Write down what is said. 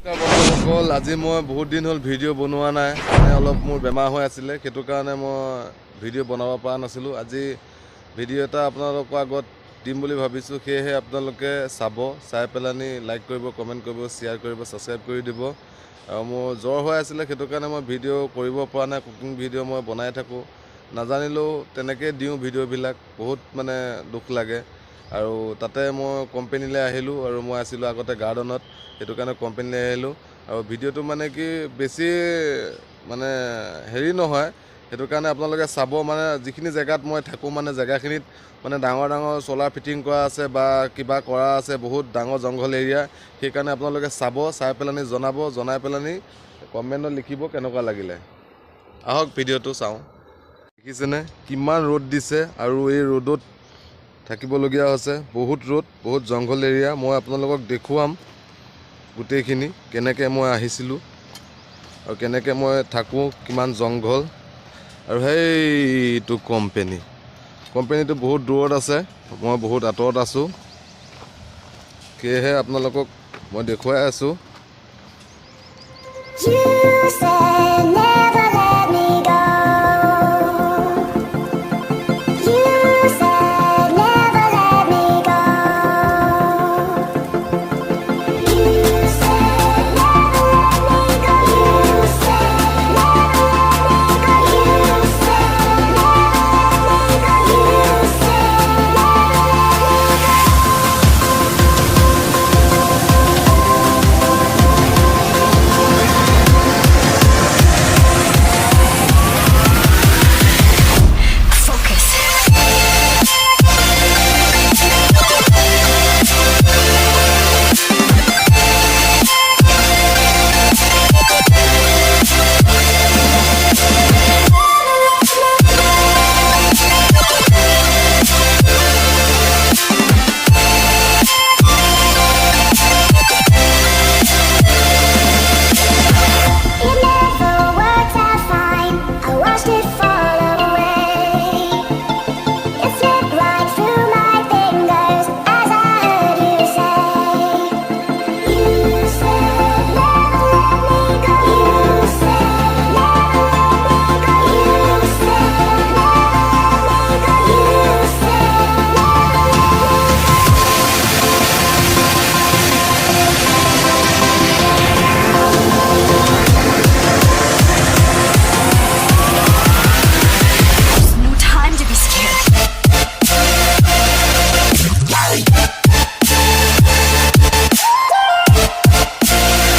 বন্ধুসকল আজি মই বহুত দিন হ'ল ভিডিঅ' বনোৱা নাই মানে অলপ মোৰ বেমাৰ হৈ আছিলে সেইটো কাৰণে মই ভিডিঅ' বনাব পৰা নাছিলোঁ আজি ভিডিঅ' এটা আপোনালোকৰ আগত দিম বুলি ভাবিছোঁ সেয়েহে আপোনালোকে চাই পেলানি লাইক কৰিব কমেণ্ট কৰিব শ্বেয়াৰ কৰিব ছাবস্ক্ৰাইব কৰি দিব আৰু মোৰ জ্বৰ হৈ আছিলে সেইটো কাৰণে মই ভিডিঅ' কৰিব পৰা নাই কুকিং ভিডিঅ' মই বনাই থাকোঁ নাজানিলেও তেনেকৈ দিওঁ ভিডিঅ'বিলাক বহুত মানে দুখ লাগে আৰু তাতে মই কোম্পানীলৈ আহিলোঁ আৰু মই আছিলোঁ আগতে গাৰ্ডেনত সেইটো কাৰণে কোম্পানীলৈ আহিলোঁ আৰু ভিডিঅ'টো মানে কি বেছি মানে হেৰি নহয় সেইটো কাৰণে আপোনালোকে চাব মানে যিখিনি জেগাত মই থাকোঁ মানে জেগাখিনিত মানে ডাঙৰ ডাঙৰ চ'লাৰ ফিটিং কৰা আছে বা কিবা কৰা আছে বহুত ডাঙৰ জংঘল এৰিয়া সেইকাৰণে আপোনালোকে চাই পেলানি জনাই পেলানি কমেণ্টত লিখিব কেনেকুৱা লাগিলে আহক ভিডিঅ'টো চাওঁ দেখিছেনে কিমান ৰ'দ দিছে আৰু এই ৰ'দত থাকিবলগীয়া হৈছে বহুত ৰ'দ বহুত জংঘল এৰিয়া মই আপোনালোকক দেখুৱাম গোটেইখিনি কেনেকৈ মই আহিছিলোঁ আৰু কেনেকৈ মই থাকোঁ কিমান জংঘল আৰু সেইটো কোম্পানীটো বহুত দূৰত আছে মই বহুত আঁতৰত আছোঁ সেয়েহে আপোনালোকক মই দেখুৱাই আছোঁ